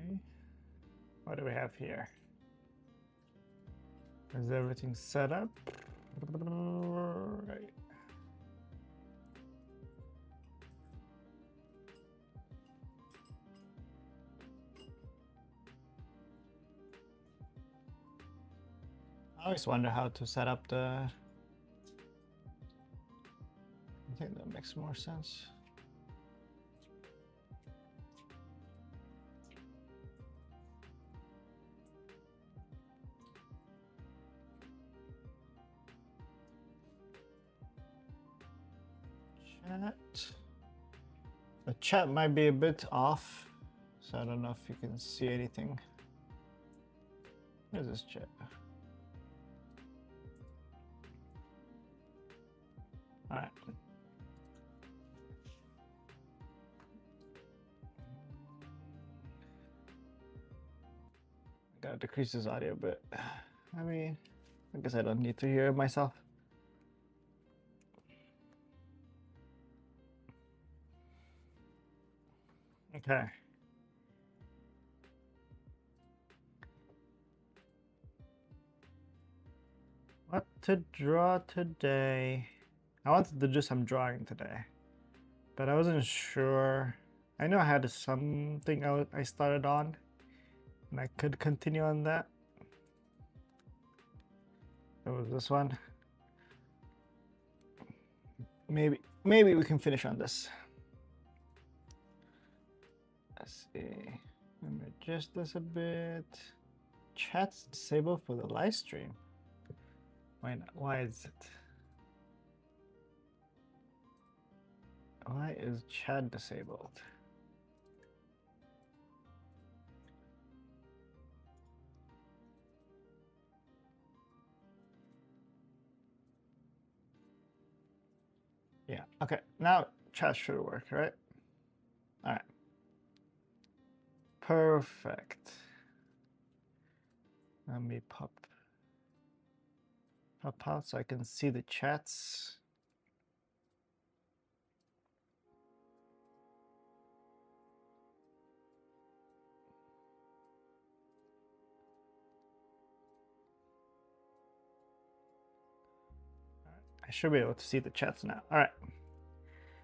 Okay. What do we have here? Is everything set up? Right. I always wonder how to set up the... I think that makes more sense. Chat. The chat might be a bit off, so I don't know if you can see anything. Where's this chat? All right. I gotta decrease this audio a bit. I mean, I guess I don't need to hear it myself. Okay. What to draw today? I wanted to do some drawing today, but I wasn't sure. I know I had something I started on, and I could continue on that. It was this one. Maybe we can finish on this. Let's see. Let me adjust this a bit. Chat's disabled for the live stream. Why not? Why is it? Why is chat disabled? Yeah, okay. Now chat should work, right? All right. Perfect. Let me pop out so I can see the chats. I should be able to see the chats now. All right.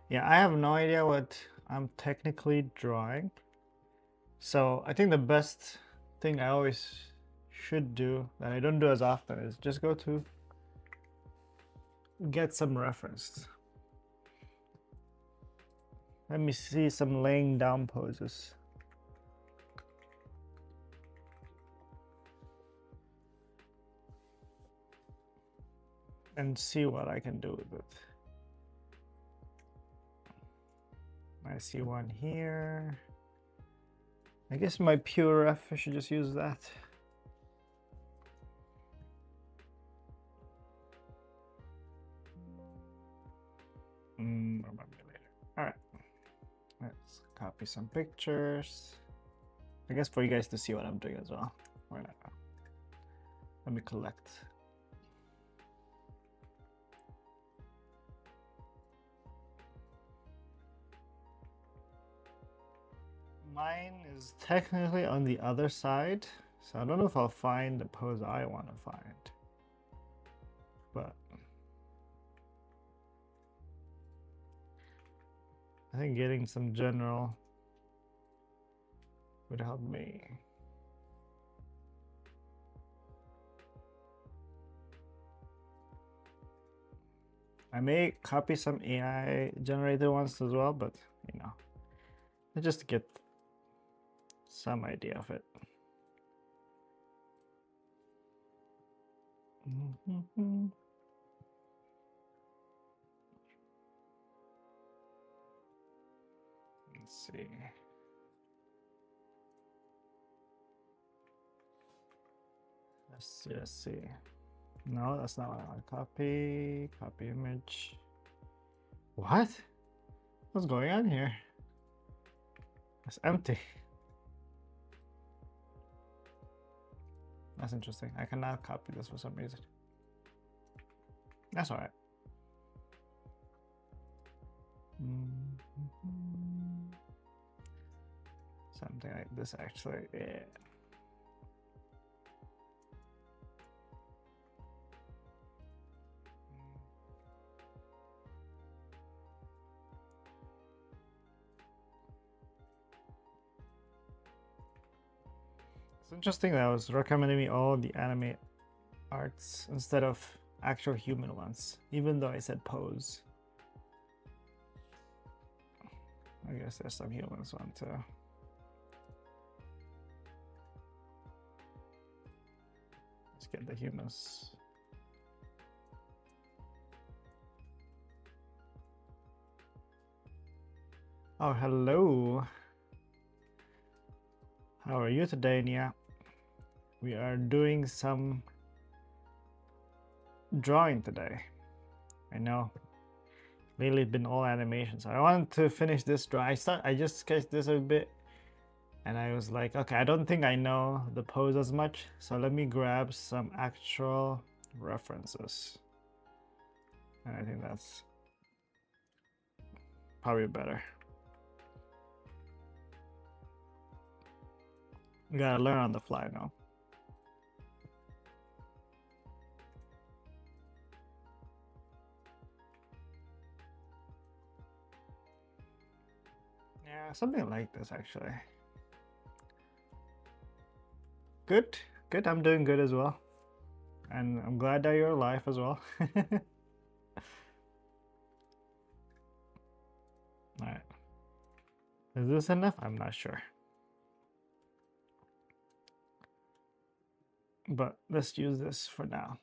Yeah, I have no idea what I'm technically drawing. So I think the best thing I always should do that I don't do as often is just go to get some reference. Let me see some laying down poses. And see what I can do with it. I see one here. I guess my pure ref, I should just use that. Remember later. All right, let's copy some pictures. I guess for you guys to see what I'm doing as well. Why not? Let me collect. Mine is technically on the other side, so I don't know if I'll find the pose I want to find. But I think getting some general would help me. I may copy some AI generated ones as well, but you know, just to get some idea of it. Let's see. Let's see. No, that's not what I want. Copy image. What? What's going on here? It's empty. That's interesting. I cannot copy this for some reason. That's all right. Something like this, actually. Yeah. It's interesting that I was recommending me all the anime arts instead of actual human ones, even though I said pose. I guess there's some humans one too. Let's get the humans. Oh, hello. How are you today, Nia? We are doing some drawing today. I know. Lately it's been all animations. I wanted to finish this drawing. I just sketched this a bit and I was like, okay, I don't think I know the pose as much, so let me grab some actual references. And I think that's probably better. You gotta learn on the fly now. Yeah, something like this actually. Good, good. I'm doing good as well. And I'm glad that you're alive as well. Alright. Is this enough? I'm not sure. But let's use this for now.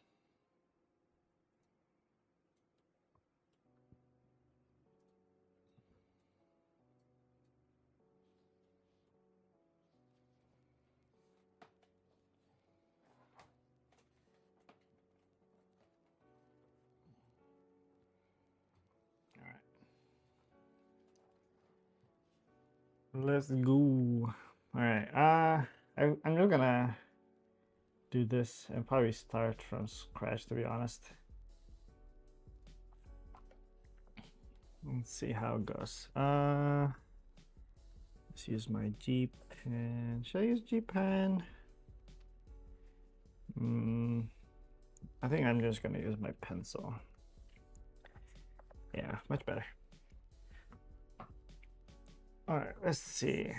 Let's go. All right. I'm just gonna do this and probably start from scratch, to be honest. Let's see how it goes. Let's use my G pen. Should I use G pen? I think I'm just gonna use my pencil. Yeah, much better. All right, let's see.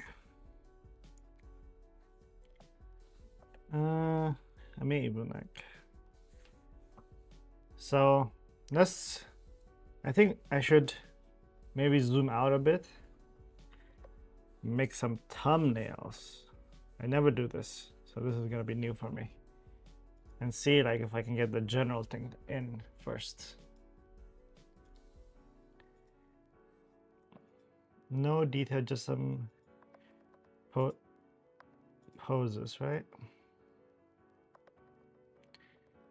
I may even like. So I think I should maybe zoom out a bit. Make some thumbnails. I never do this, so this is gonna be new for me. And see like if I can get the general thing in first. No detail, just some poses, right?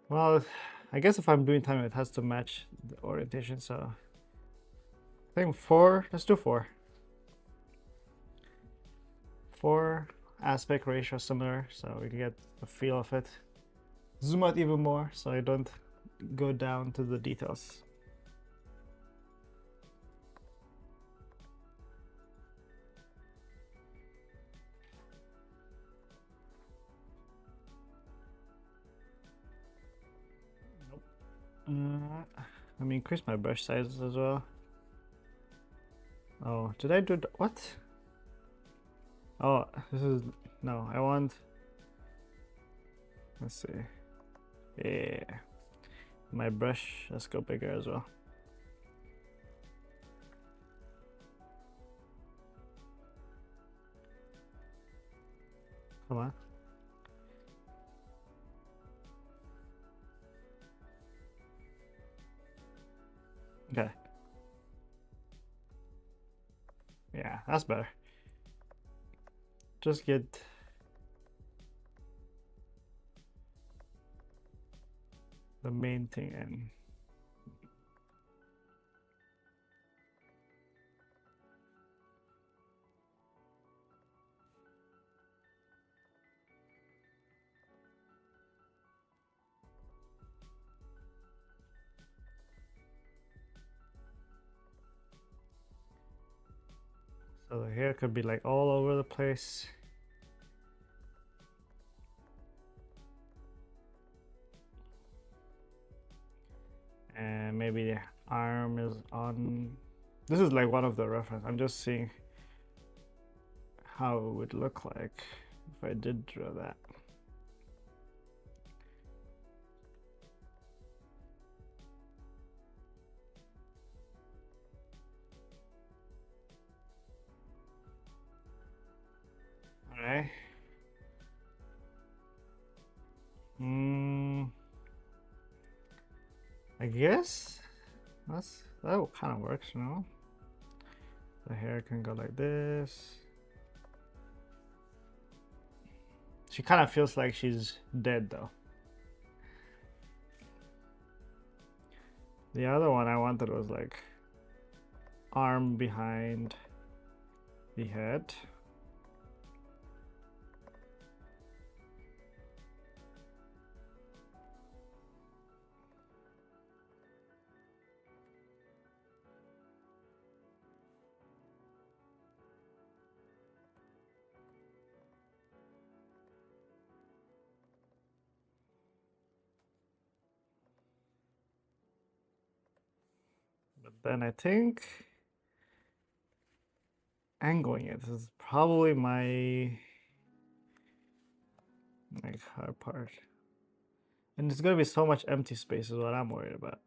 Well, I guess if I'm doing time, it has to match the orientation, so I think 4, let's do 4. 4 aspect ratio similar, so we can get a feel of it. Zoom out even more so I don't go down to the details. Let me increase my brush sizes as well. Oh, did I do what? Oh, this is no. I want. Let's see. Yeah, my brush. Let's go bigger as well. Come on. Okay. Yeah, that's better. Just get the main thing in. So the hair could be like all over the place. And maybe the arm is on. This is like one of the reference. I'm just seeing how it would look like if I did draw that. All right. I guess that kind of works, you know. The hair can go like this. She kind of feels like she's dead though. The other one I wanted was like arm behind the head. But then I think angling it is probably my hard part. And there's gonna be so much empty space is what I'm worried about.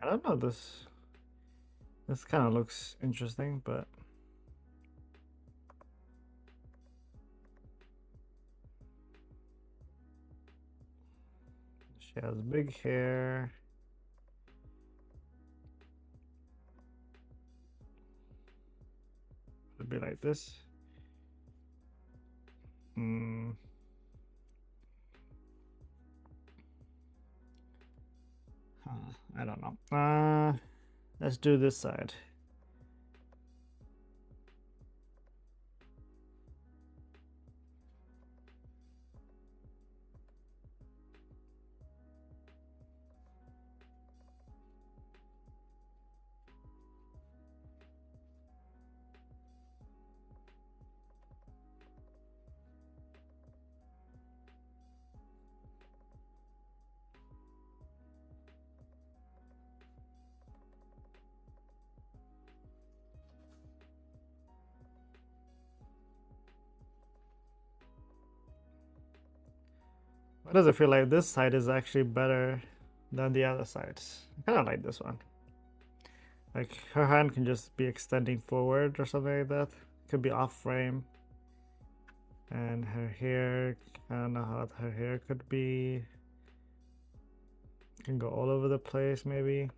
I don't know, this kind of looks interesting, but she has big hair. It'd be like this. I don't know. Let's do this side. Why does it feel like this side is actually better than the other sides? I kind of like this one. Like her hand can just be extending forward or something like that. Could be off frame. And her hair, I don't know how her hair could be. Can go all over the place maybe.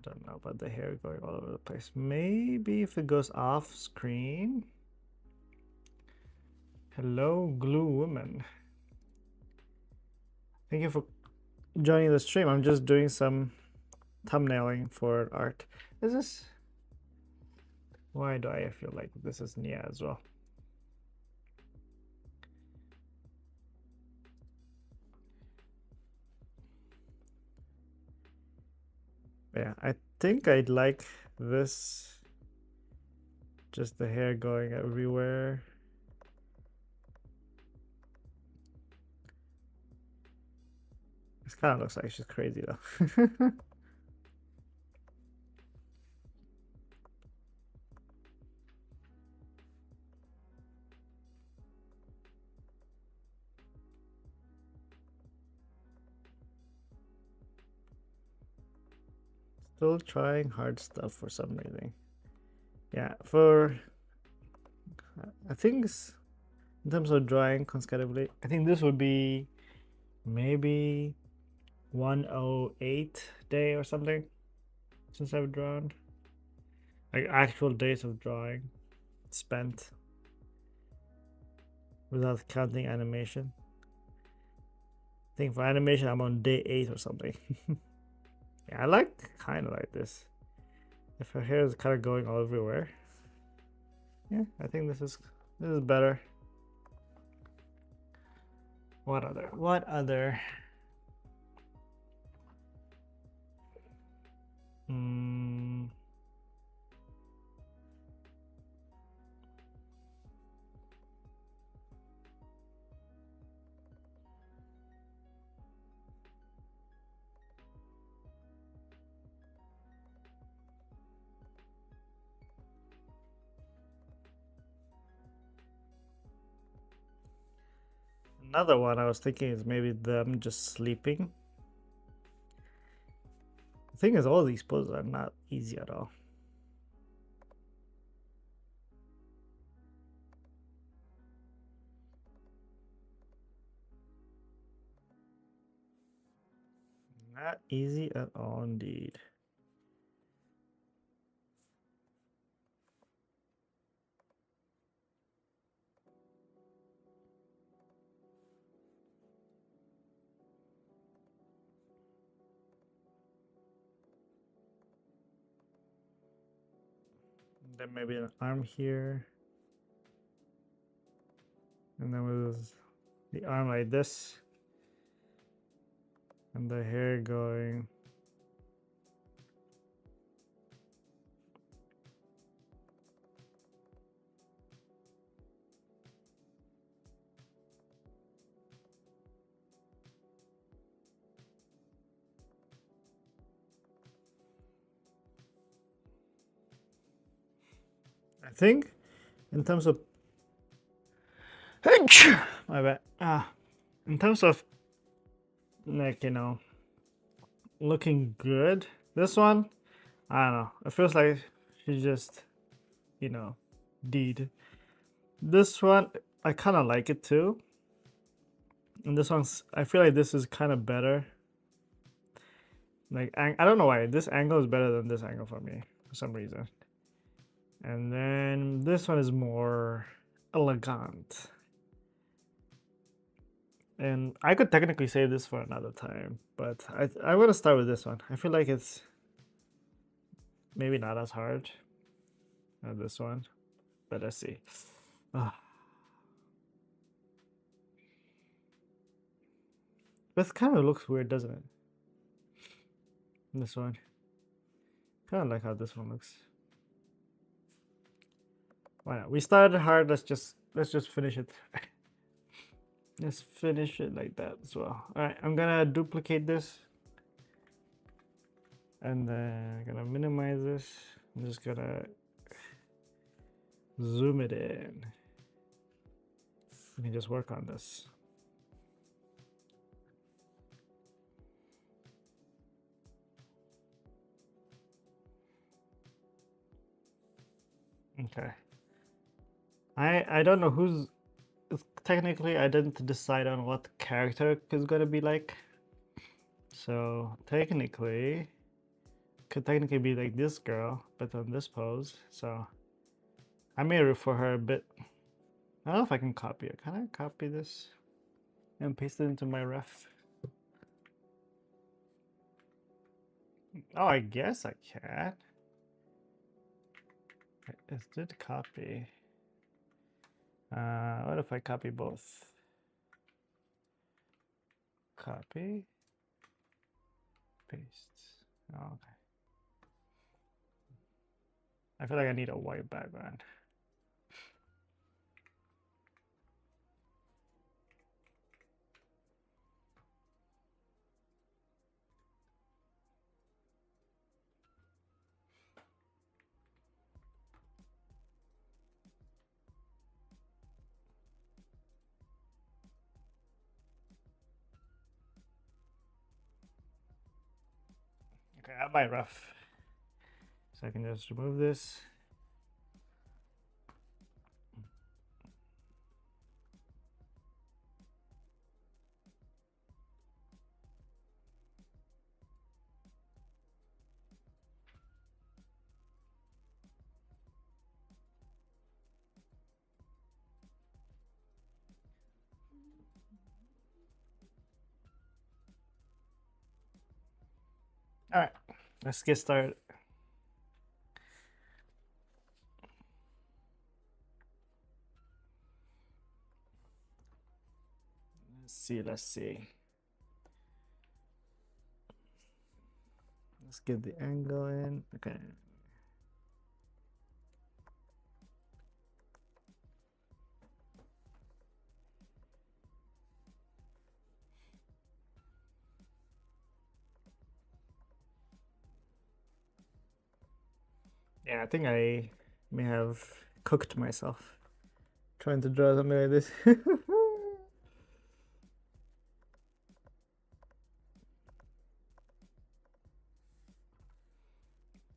I don't know about the hair going all over the place. Maybe if it goes off screen. Hello, Glue Woman. Thank you for joining the stream. I'm just doing some thumbnailing for art. Is this? Why do I feel like this is Nia as well? Yeah, I think I'd like this. Just the hair going everywhere. This kind of looks like she's crazy though. Still trying hard stuff for some reason. Yeah, I think in terms of drawing consecutively, I think this would be maybe 108 day or something since I've drawn. Like actual days of drawing spent without counting animation. I think for animation, I'm on day 8 or something. Yeah, I like kind of like this. If her hair is kind of going all everywhere. Yeah, I think this is better. What other? What other? Hmm. Another one I was thinking is maybe them just sleeping. The thing is, all these poses are not easy at all. Not easy at all, indeed. Then maybe an arm here. And then with the arm like this. And the hair going. I think in terms of my bad. In terms of like, you know, looking good, this one, I don't know. It feels like she just, you know, did. This one, I kind of like it too. And this one's, I feel like this is kind of better. Like, I don't know why. This angle is better than this angle for me, for some reason. And then this one is more elegant. And I could technically save this for another time, but I'm gonna start with this one. I feel like it's maybe not as hard as this one, but let's see. This kind of looks weird, doesn't it? This one. Kind of like how this one looks. Why not? We started hard. Let's just finish it. Let's finish it like that as well. All right, I'm gonna duplicate this, and then I'm gonna minimize this. I'm just gonna zoom it in. We can just work on this. Okay. I don't know who's technically I didn't decide on what character is gonna be like. So technically could technically be like this girl, but on this pose. So I may refer her a bit. I don't know if I can copy it. Can I copy this and paste it into my ref? Oh, I guess I can. It did copy. What if I copy both? Copy, paste. Oh, okay. I feel like I need a white background. Okay, I have my ref. So I can just remove this. All right, let's get started. Let's see. Let's get the angle in. Okay. Yeah, I think I may have cooked myself trying to draw something like this. I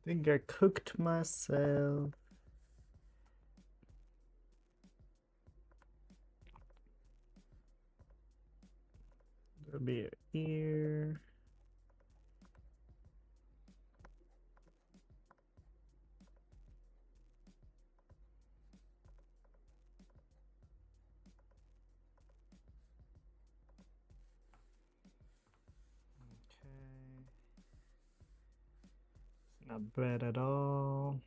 think I cooked myself. There'll be an ear. Okay. Not bad at all.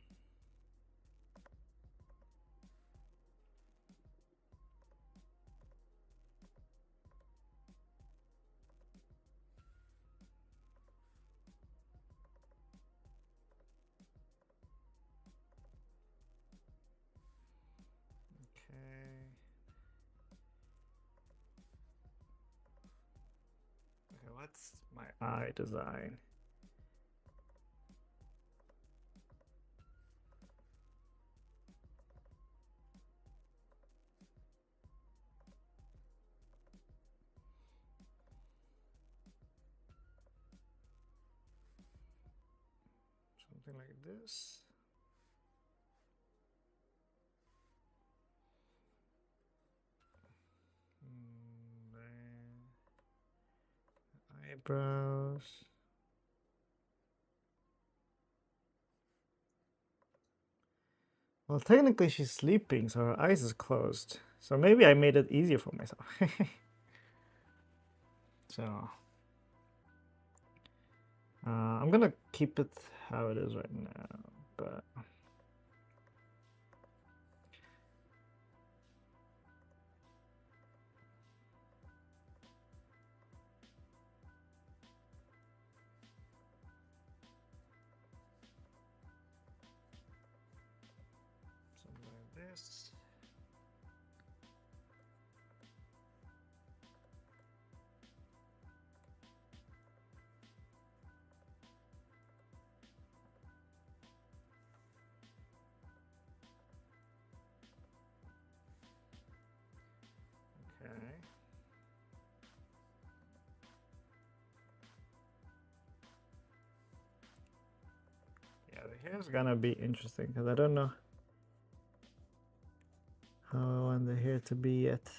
Okay. Okay, what's my eye design? Something like this. Then eyebrows. Well, technically she's sleeping, so her eyes is closed. So maybe I made it easier for myself. So I'm gonna keep it how it is right now, but something like this. Okay. Yeah, the hair is gonna be interesting because I don't know how I want the hair to be yet.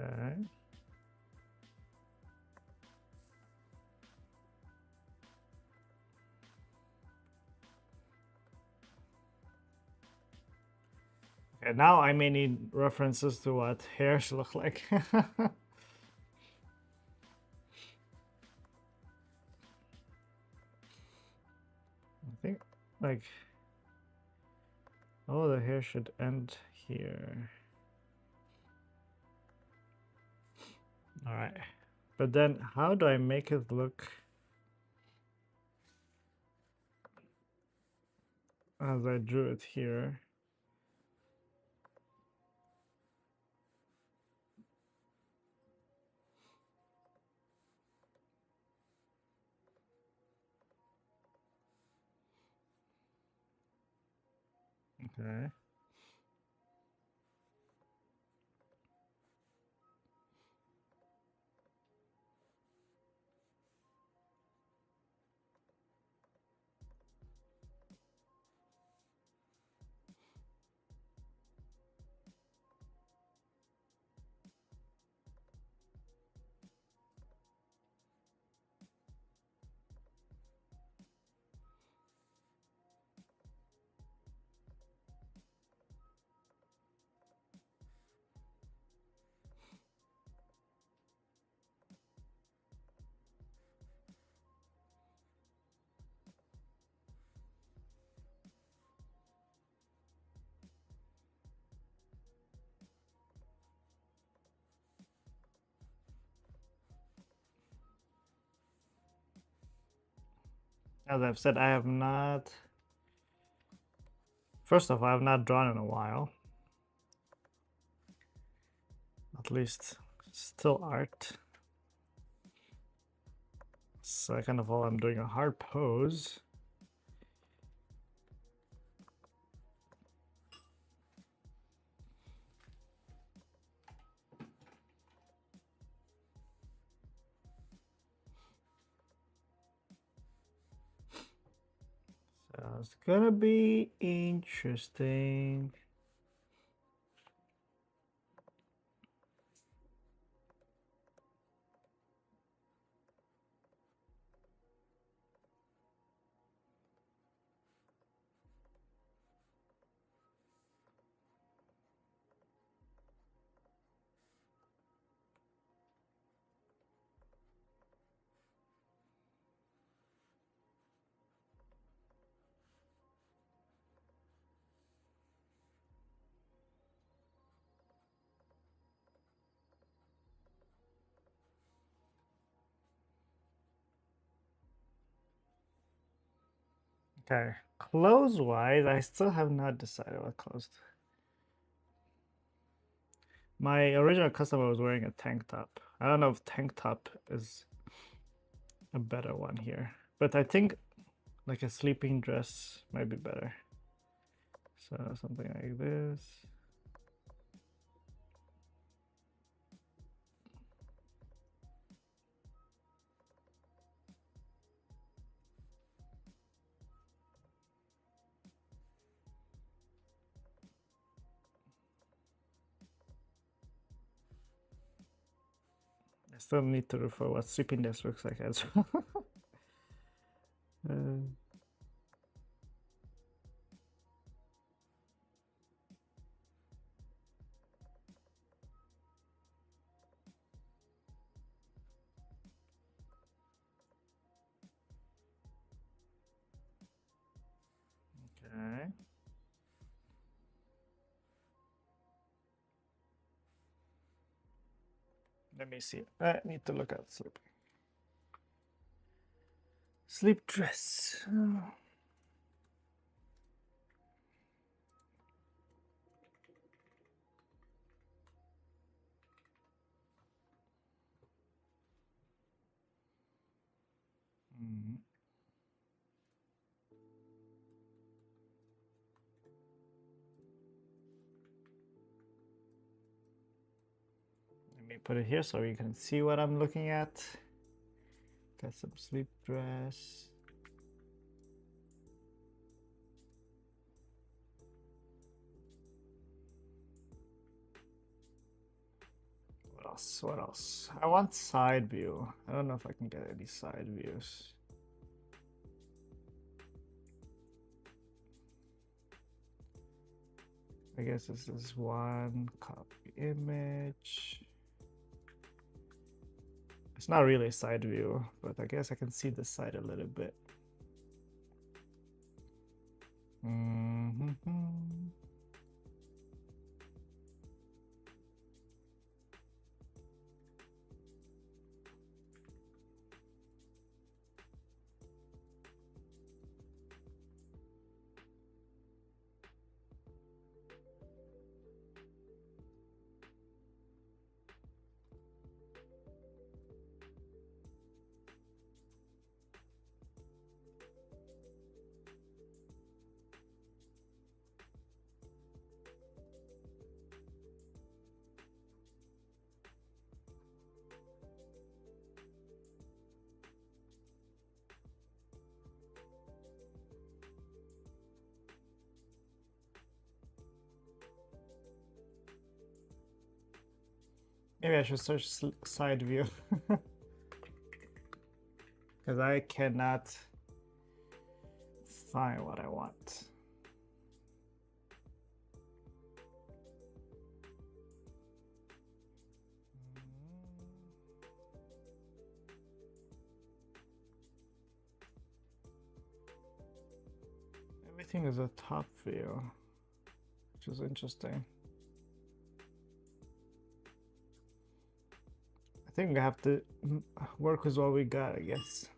Okay. Okay, now I may need references to what hair should look like. I think like, oh, the hair should end here. All right, but then how do I make it look as I drew it here? Okay. As I've said, I have not. First off, I have not drawn in a while. At least, still art. Second of all, I'm doing a hard pose. So it's gonna be interesting. Okay, clothes-wise, I still have not decided what clothes. My original customer was wearing a tank top. I don't know if tank top is a better one here, but I think like a sleeping dress might be better. So something like this. I still need to refer what sleeping dress looks like as well. Okay. Let me see. I need to look at sleep dress. Let me put it here so you can see what I'm looking at. Got some sleep dress. What else? What else? I want side view. I don't know if I can get any side views. I guess this is one copy image. It's not really a side view, but I guess I can see the side a little bit. Maybe I should search side view. Because I cannot find what I want. Everything is a top view, which is interesting. I think we have to work with what we got, I guess.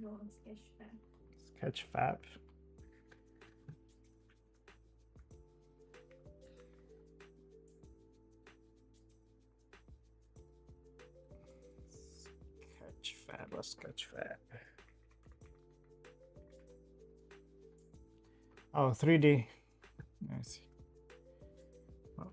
Go on Sketchfab. Sketchfab. Sketchfab or Sketchfab. Oh, 3D. I see. Oh.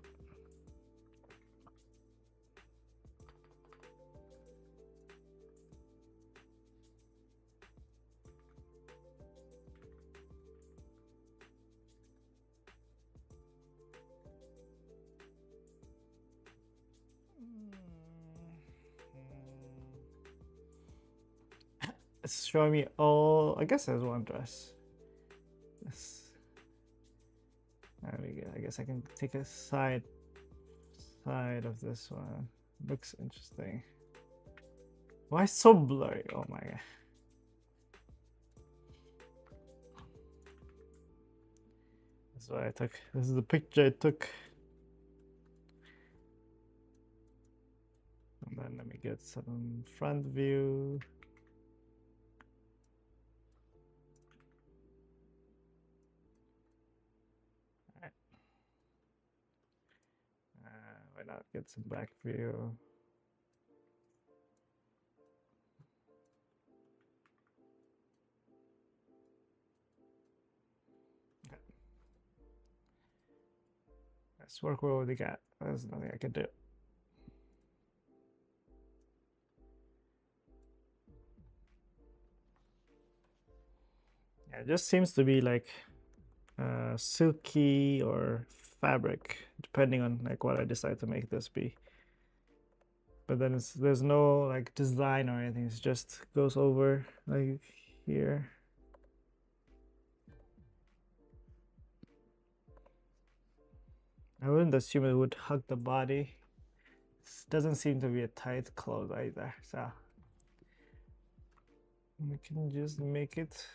It's showing me all. I guess there's one dress. There we go. I guess I can take a side of this one. Looks interesting. Why so blurry? Oh my god. That's what I took. This is the picture I took. And then let me get some front view. Alright. Why not get some back view? Okay. Let's work with what we got. There's nothing I can do. Yeah, it just seems to be like silky or fabric, depending on like what I decide to make this be. But then there's no like design or anything. It just goes over like here. I wouldn't assume it would hug the body. This doesn't seem to be a tight clothes either, so we can just make it.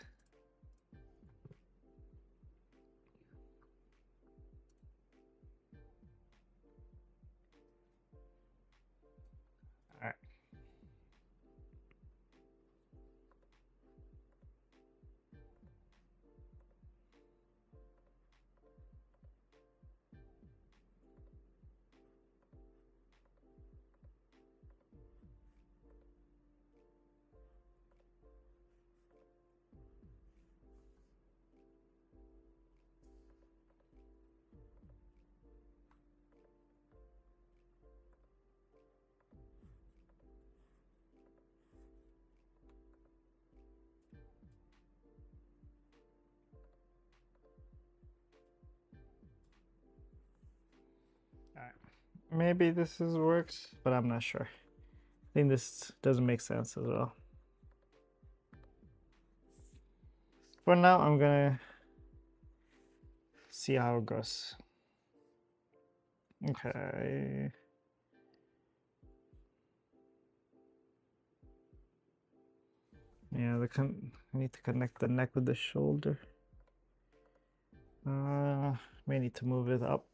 All right. Maybe this works, but I'm not sure. I think this doesn't make sense as well. For now, I'm gonna see how it goes. Okay. Yeah, I need to connect the neck with the shoulder. May need to move it up.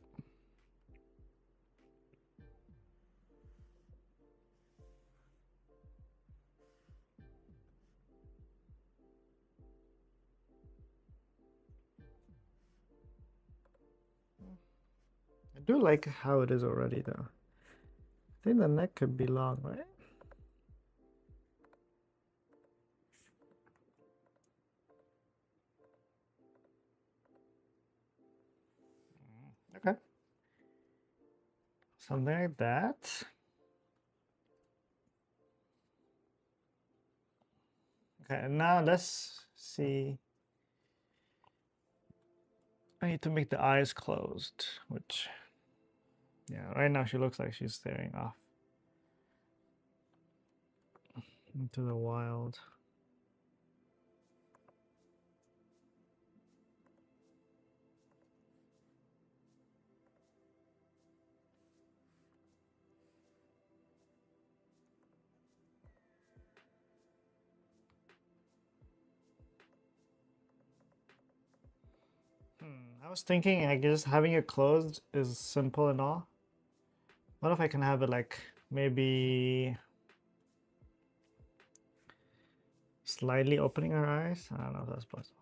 I do like how it is already though. I think the neck could be long, right? Okay. Something like that. Okay, now let's see. I need to make the eyes closed, which, yeah, right now she looks like she's staring off into the wild. I was thinking, I guess having it closed is simple and all. What if I can have it like maybe slightly opening her eyes? I don't know if that's possible.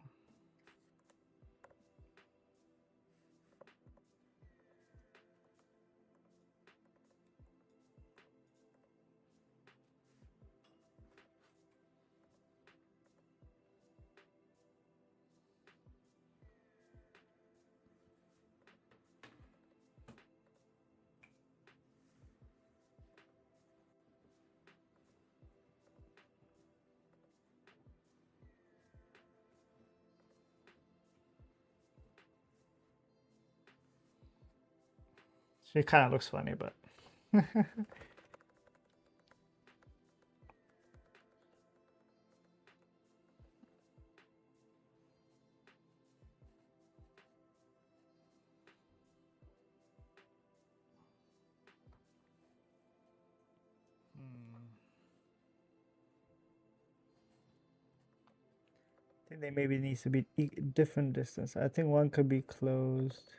She kind of looks funny, but I think they maybe needs to be different distance. I think one could be closed.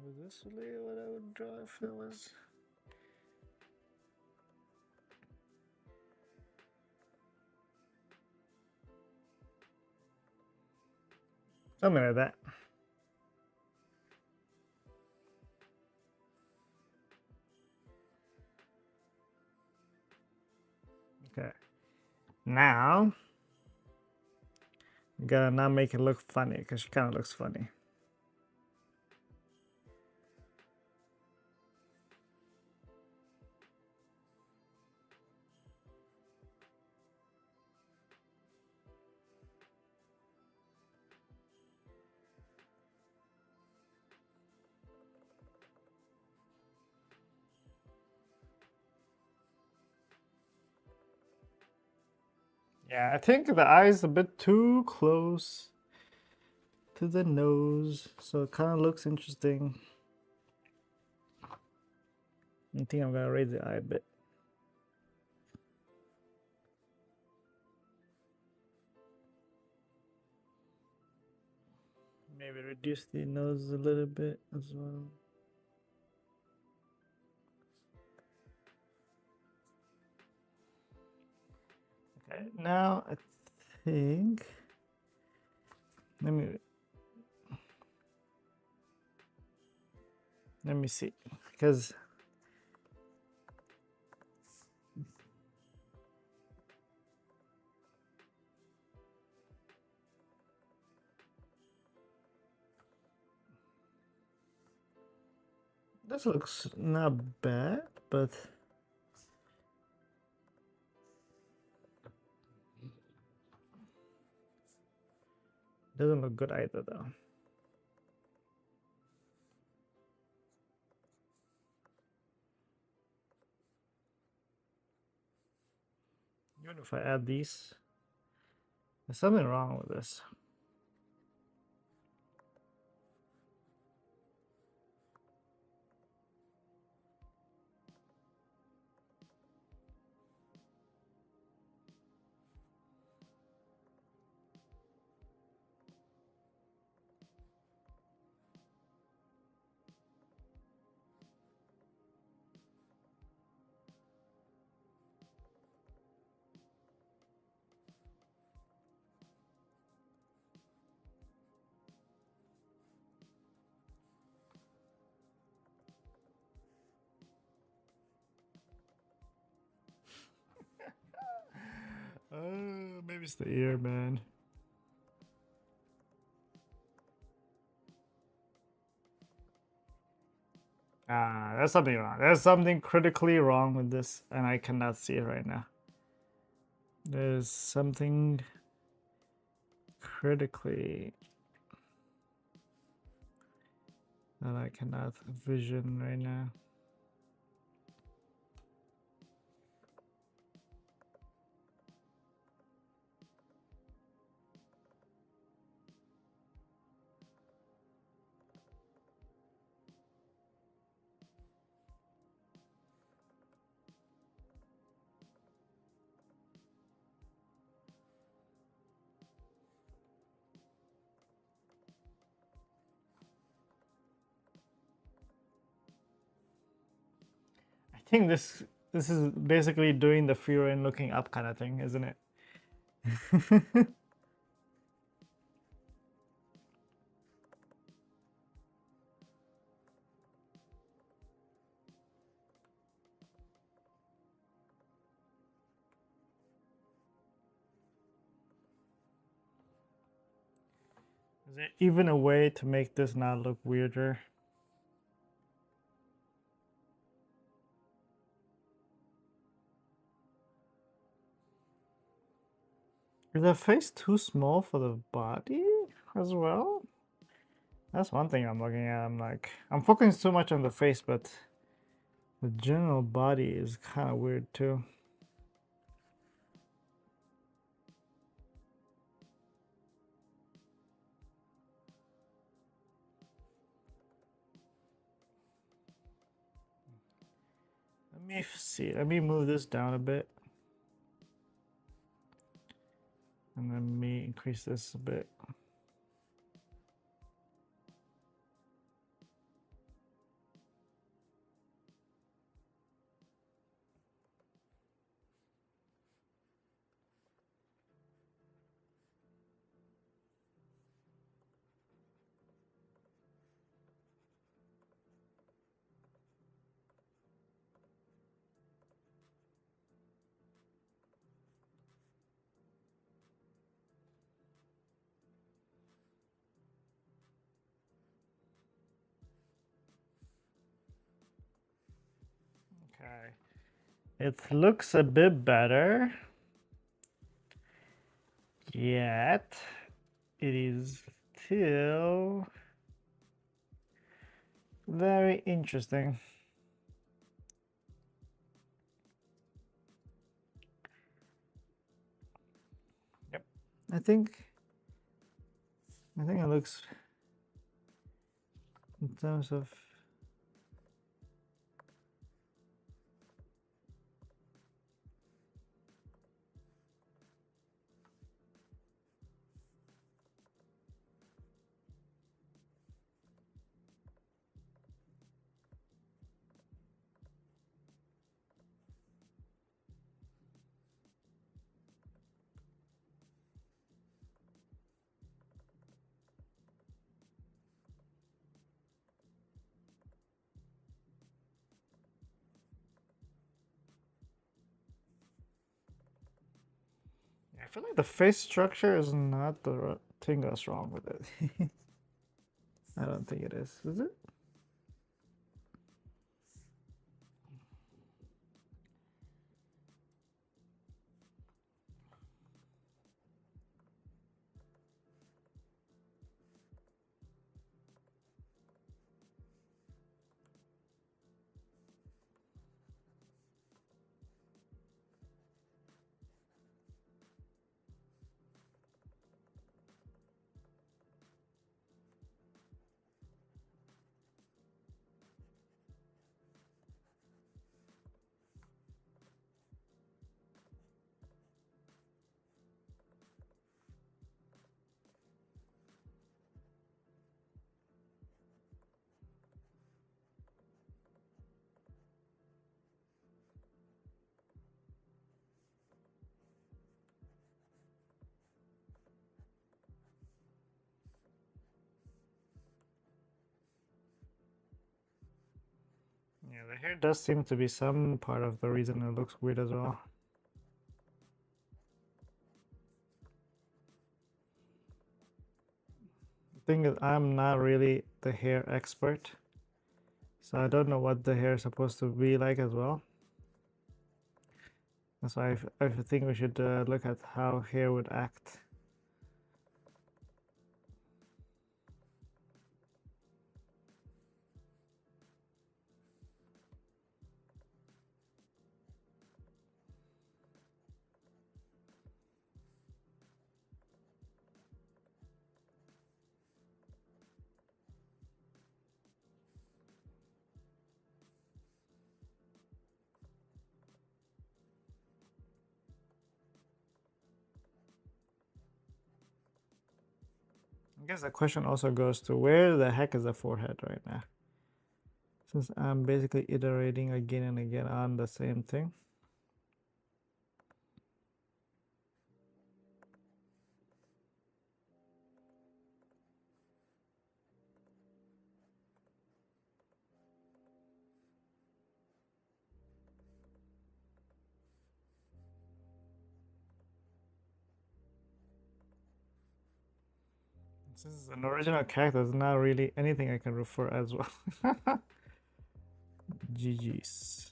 Was this really what I would draw if it was? Something like that. Okay. Now, you gotta not make it look funny because she kind of looks funny. Yeah, I think the eye's a bit too close to the nose, so it kind of looks interesting. I think I'm gonna raise the eye a bit. Maybe reduce the nose a little bit as well. Okay, now I think let me see, because this looks not bad, but doesn't look good either though. Even if I add these, there's something wrong with this. Maybe it's the ear, man. Ah, there's something wrong. There's something critically wrong with this, and I cannot see it right now. There's something critically that I cannot vision right now. I think this is basically doing the fear and looking up kind of thing, isn't it? Is there even a way to make this not look weirder? Is the face too small for the body as well? That's one thing I'm looking at. I'm like, I'm focusing too much on the face, but the general body is kind of weird too. Let me see. Let me move this down a bit. And let me increase this a bit. Okay. It looks a bit better. Yet it is still very interesting. Yep. I think it looks in terms of I feel like the face structure is not the thing that's wrong with it. I don't think it is. Is it? Yeah, the hair does seem to be some part of the reason it looks weird as well. The thing is, I'm not really the hair expert, So I don't know what the hair is supposed to be like as well. That's why I think we should look at how hair would act. I guess the question also goes to where the heck is the forehead right now? Since I'm basically iterating again and again on the same thing. Since it's an original character, there's not really anything I can refer as well. GG's.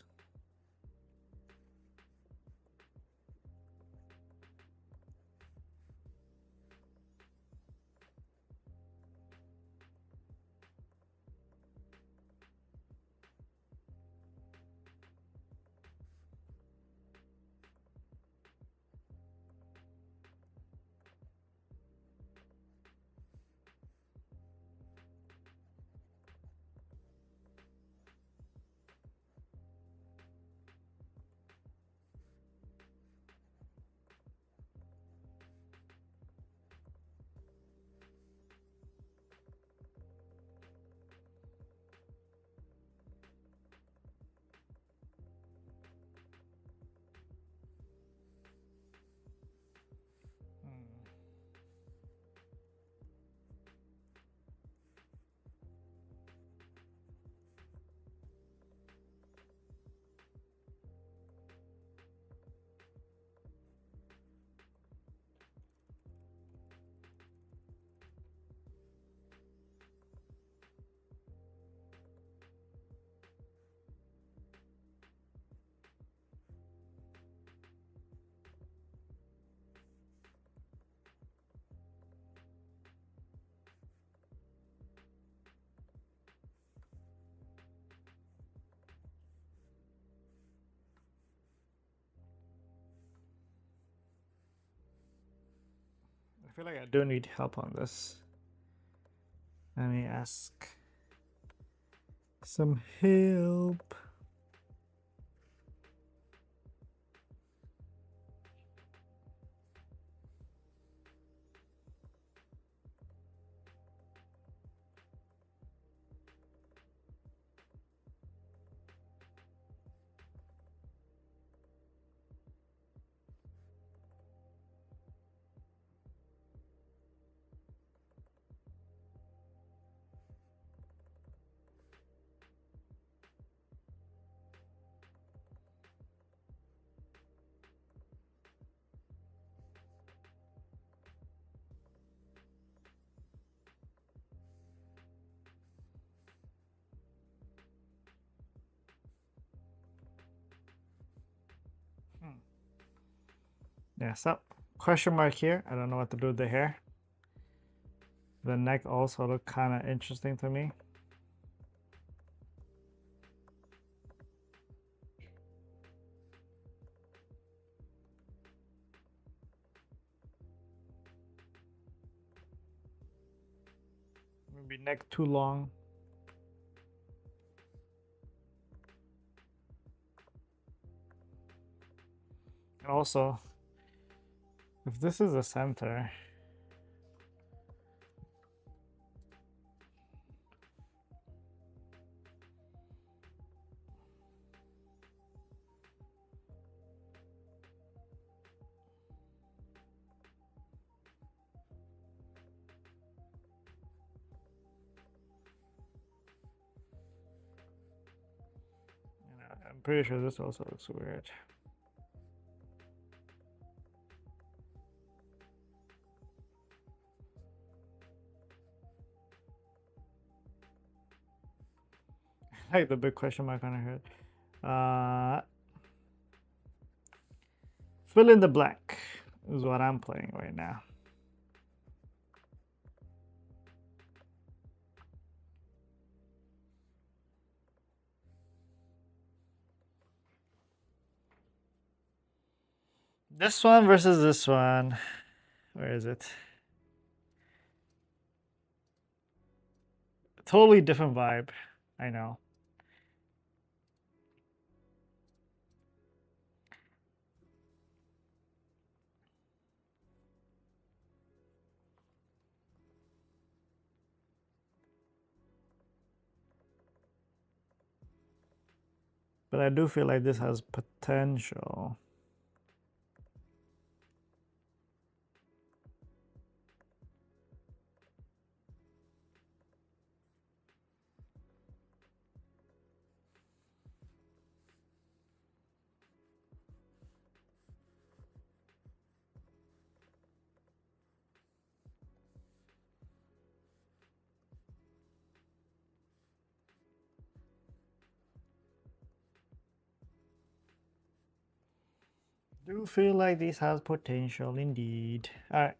I feel like I do need help on this. Let me ask some help. Yeah, so question mark here. I don't know what to do with the hair. The neck also look kind of interesting to me. Maybe neck too long. And also, if this is the center, I'm pretty sure this also looks weird. Like the big question mark on her head. Fill in the blank is what I'm playing right now. This one versus this one. Where is it? Totally different vibe. I know. But I do feel like this has potential. Do feel like this has potential indeed. All right.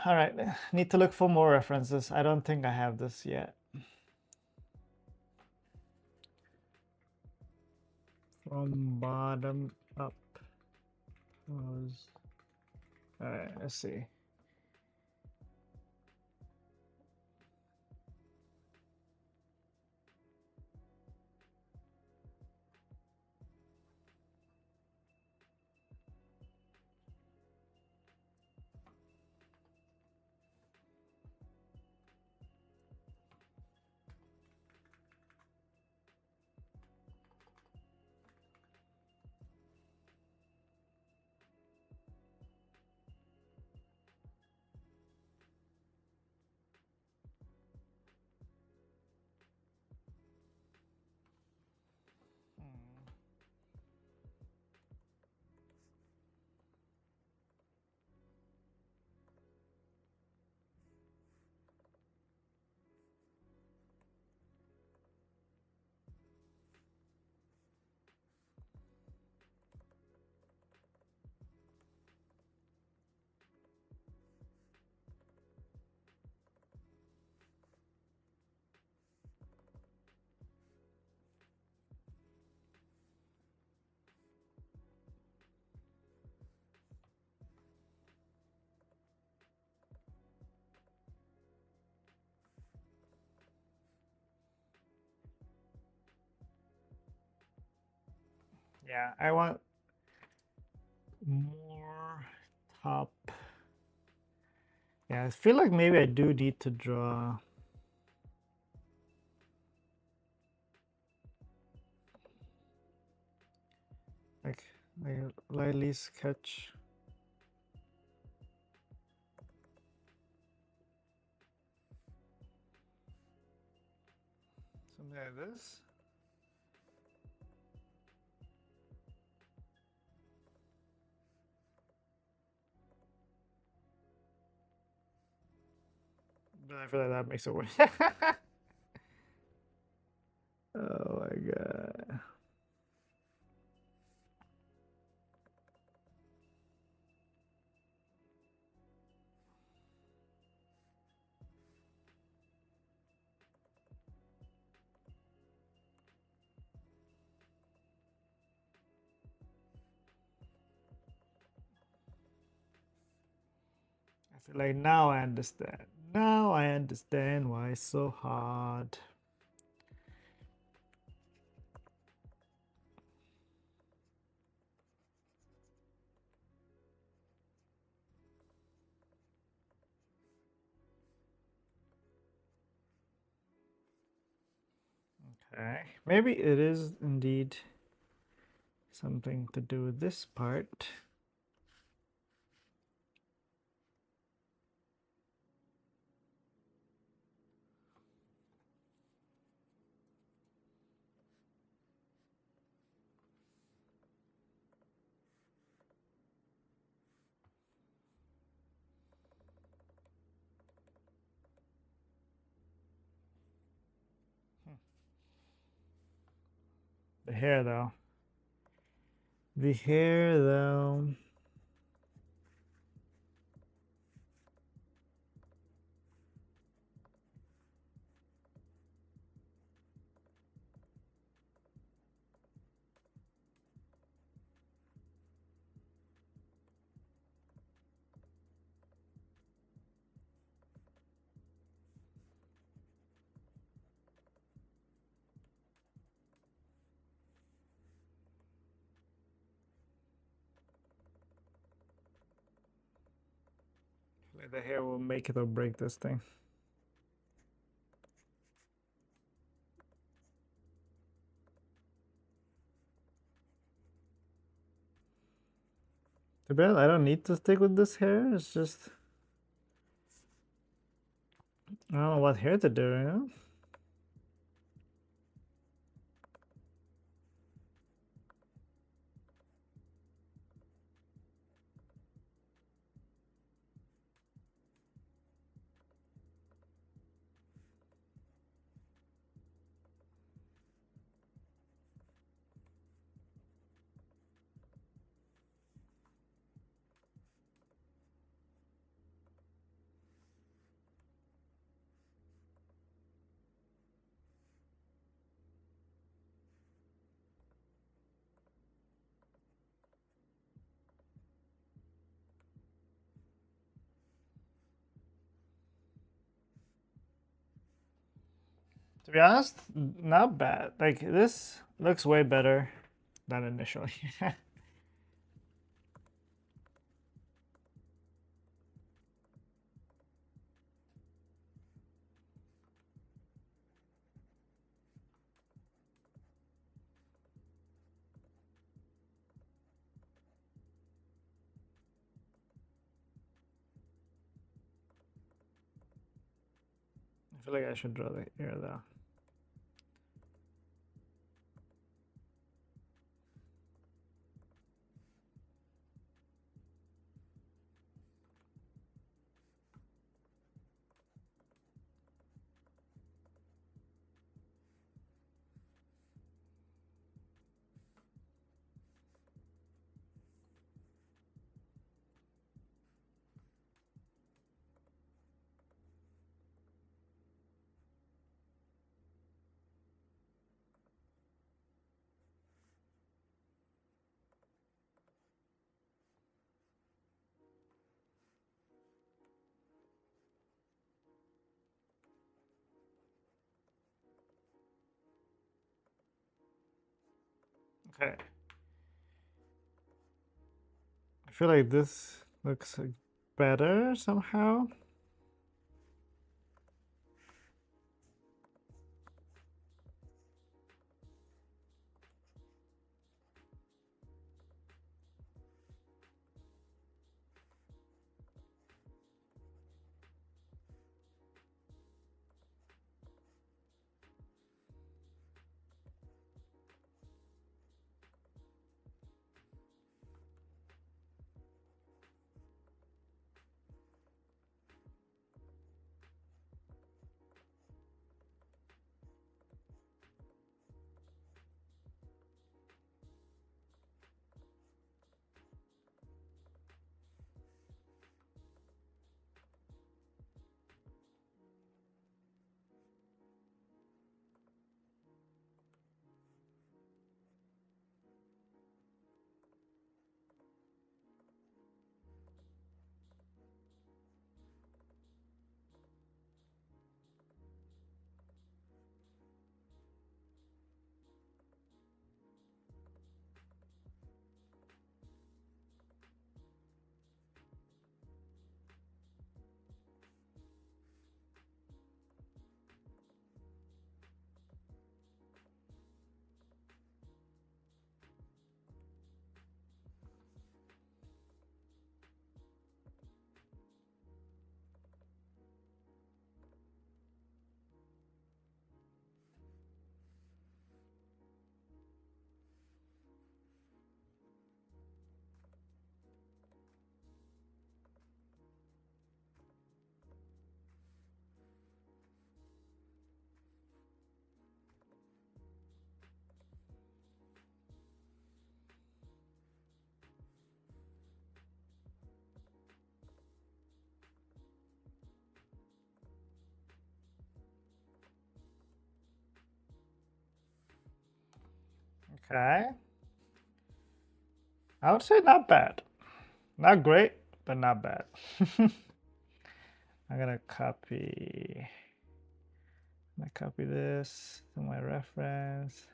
All right. Need to look for more references. I don't think I have this yet. From bottom up. All right. Let's see. Yeah, I want more top. Yeah, I feel like maybe I do need to draw. Like lightly sketch. Something like this. But I feel like that makes it worse. Oh my god. I feel like now I understand. Now I understand why it's so hard. Okay, maybe it is indeed something to do with this part. The hair though. The hair though. Like the hair will make it or break this thing. Too bad I don't need to stick with this hair. It's just I don't know what hair to do, you know? To be honest, not bad. Like this looks way better than initially. I feel like I should draw the hair though. Okay. I feel like this looks like better somehow. Okay. I would say not bad. Not great, but not bad. I'm gonna copy this to my reference.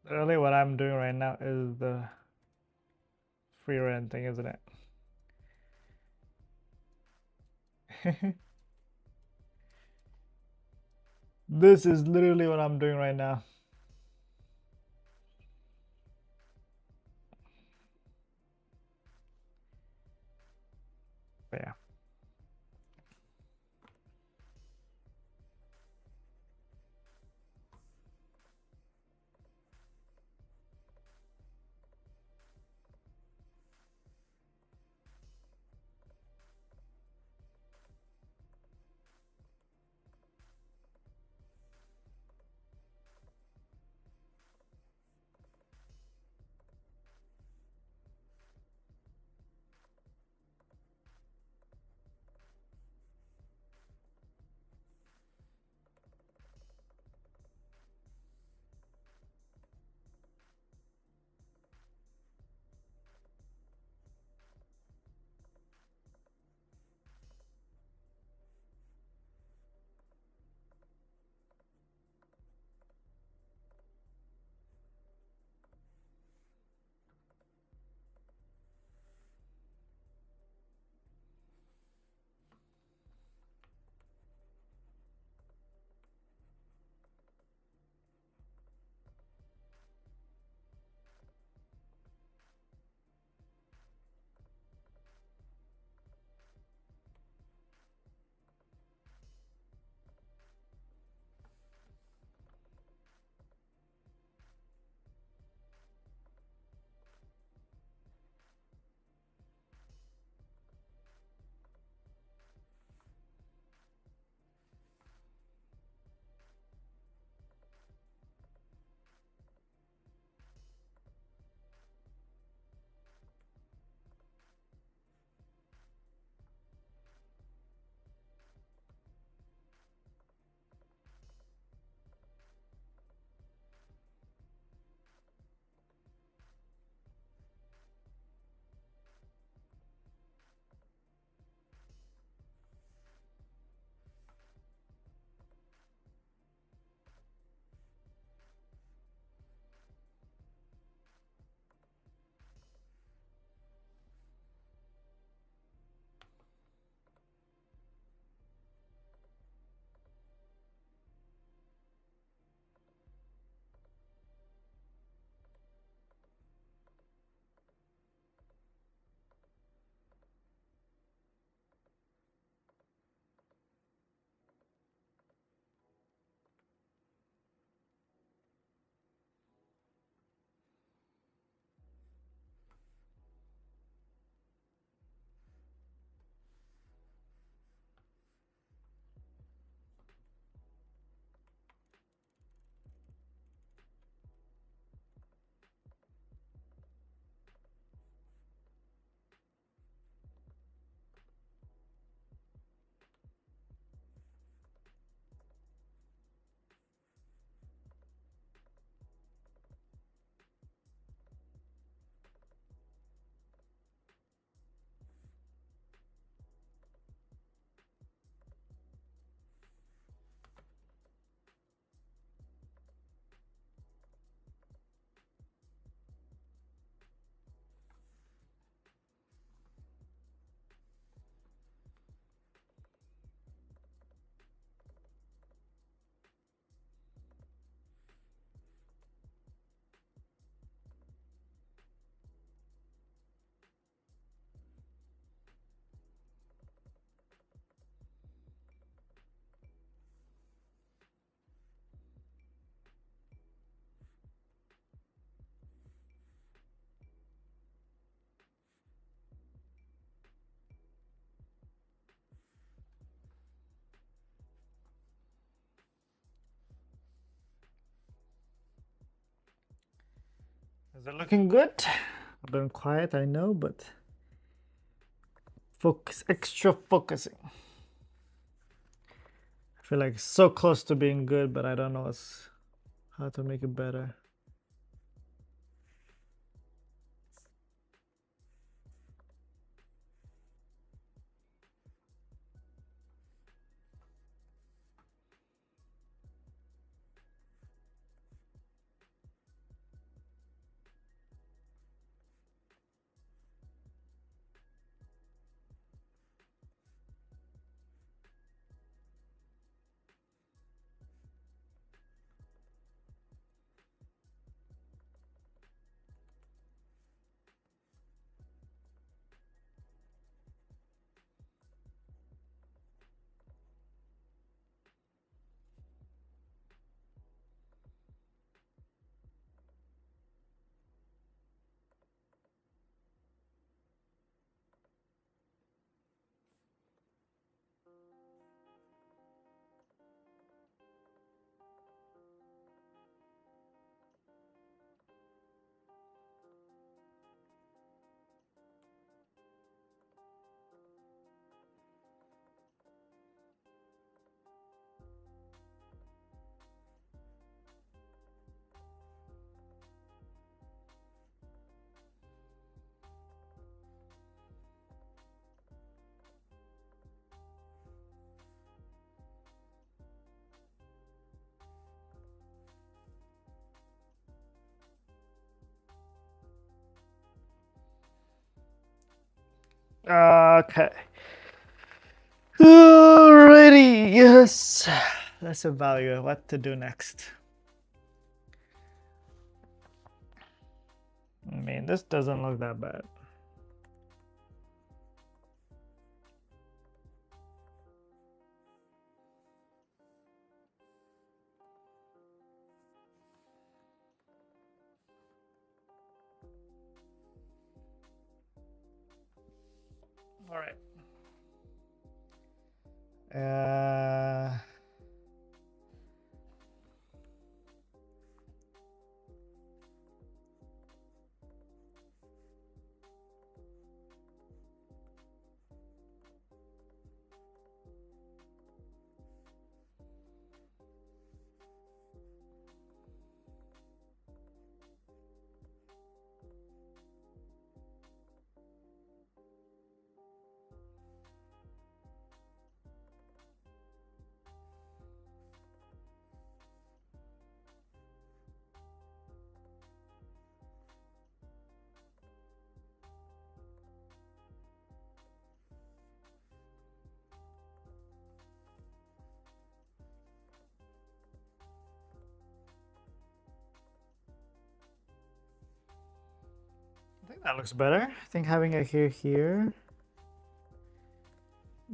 Literally what I'm doing right now is the free rent thing, isn't it? This is literally what I'm doing right now. But yeah. Is it looking good? I've been quiet, I know, but focus, extra focusing. I feel like it's so close to being good, but I don't know how to make it better. Okay. Alrighty, yes. Let's evaluate what to do next. I mean, this doesn't look that bad. All right. I think that looks better. I think having it here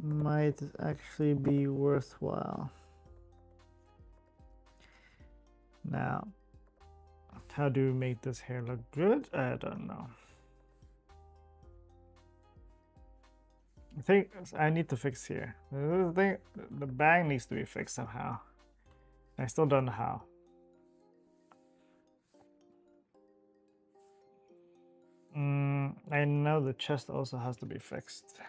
might actually be worthwhile. Now, how do we make this hair look good? I don't know. I think I need to fix here. The bang needs to be fixed somehow. I still don't know how. I know the chest also has to be fixed.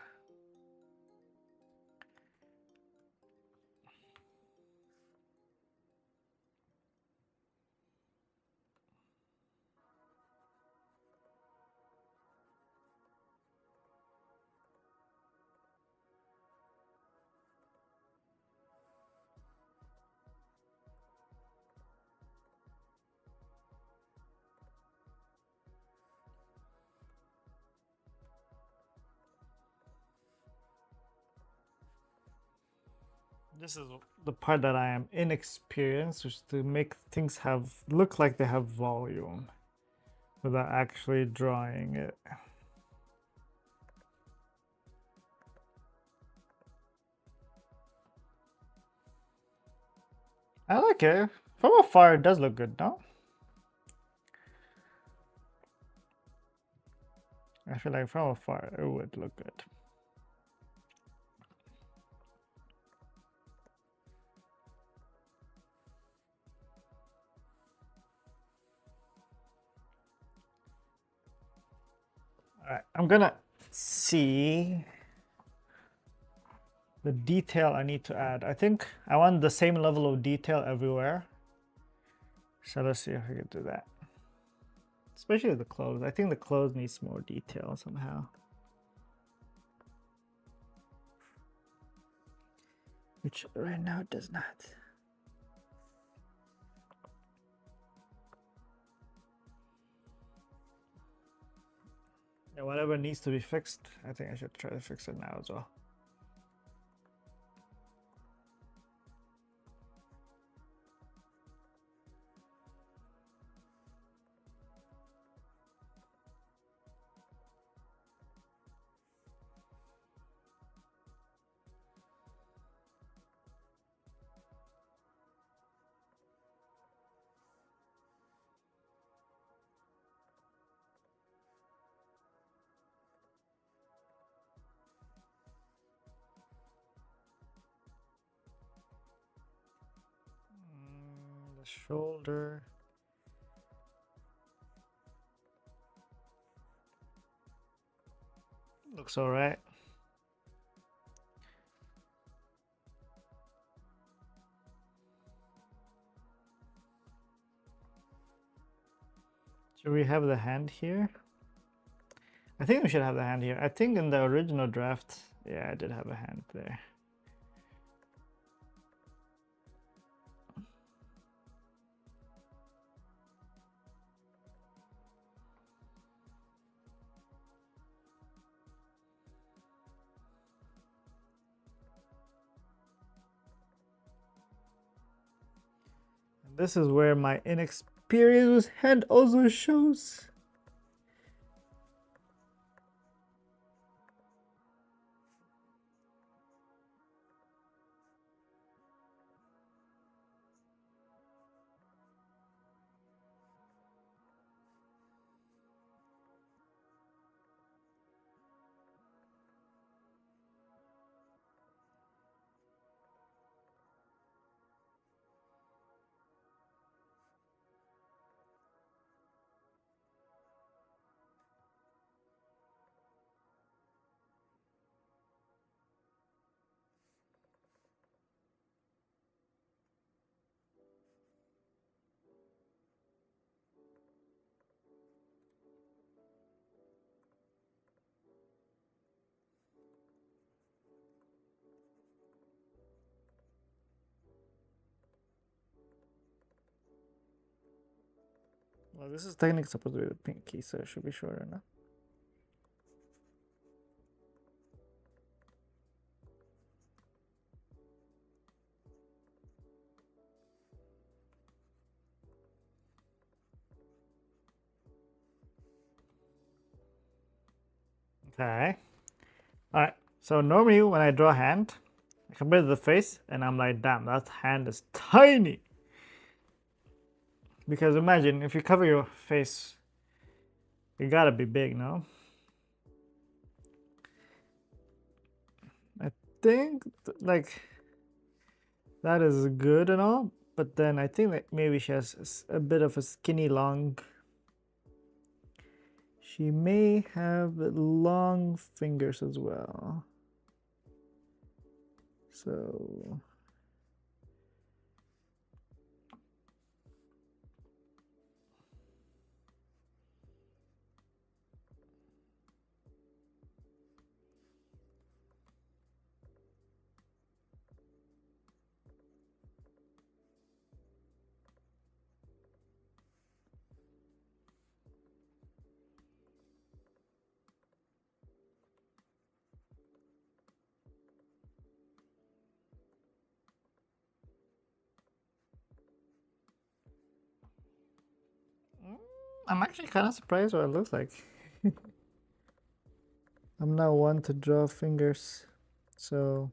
This is the part that I am inexperienced, which is to make things look like they have volume without actually drawing it. I like it. From afar, it does look good, no? I feel like from afar, it would look good. All right, I'm gonna see the detail I need to add. I think I want the same level of detail everywhere. So let's see if we can do that. Especially the clothes. I think the clothes needs more detail somehow. Which right now it does not. Yeah, whatever needs to be fixed, I think I should try to fix it now as well. The shoulder. Looks all right. Should we have the hand here? I think we should have the hand here. I think in the original draft, yeah, I did have a hand there. And this is where my inexperience with hand also shows. Well, this is technically supposed to be the pinky, so it should be shorter now. Okay. All right. So normally when I draw a hand, I compare to the face, and I'm like, damn, that hand is tiny. Because imagine if you cover your face, it gotta be big, no? I think like that is good and all, but then I think that maybe she has a bit of a skinny long. She may have long fingers as well. So I'm actually kind of surprised what it looks like. I'm not one to draw fingers, so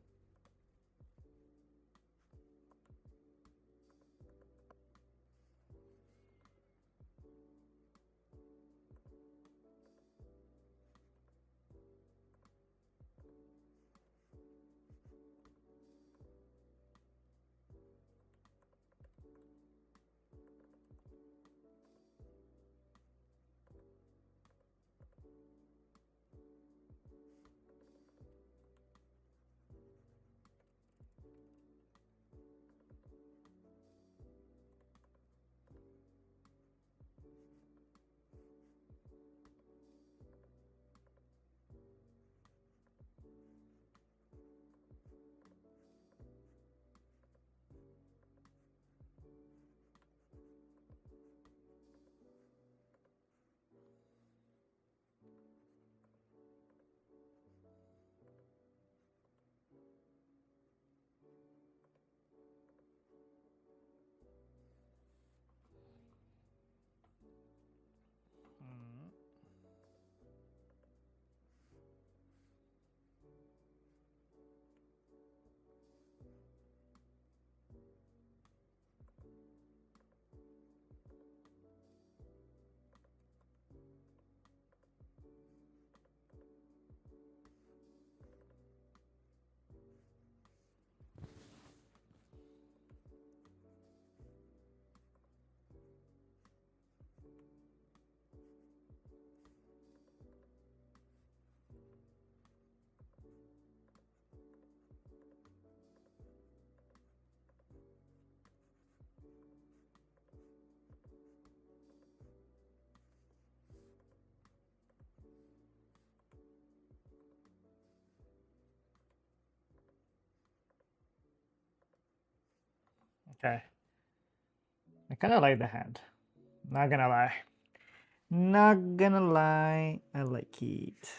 Okay. I kind of like the hand. Not gonna lie. Not gonna lie. I like it.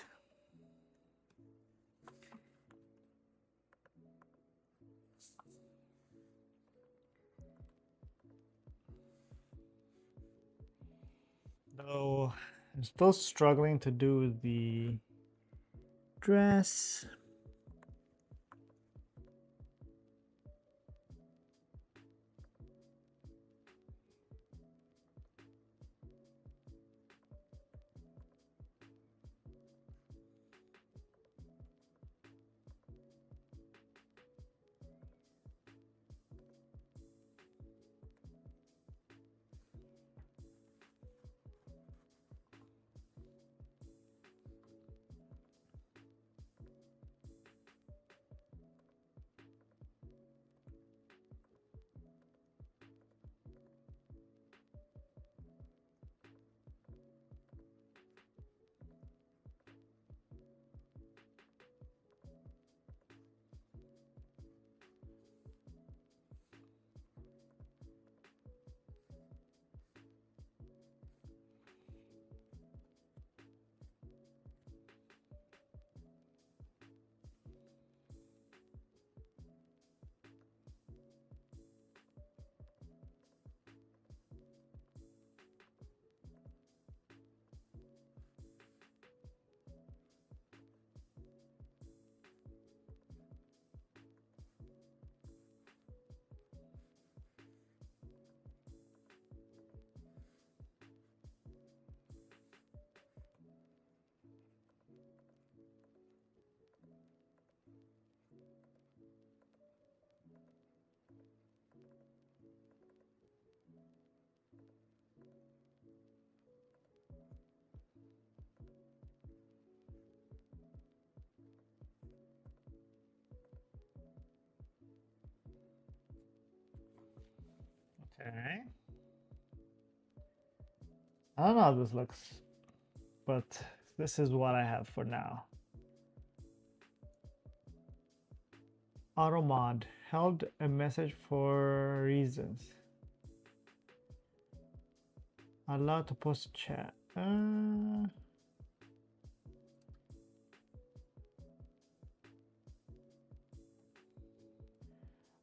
Though I'm still struggling to do the dress. Okay. I don't know how this looks, but this is what I have for now. Automod held a message for reasons. Allowed to post chat.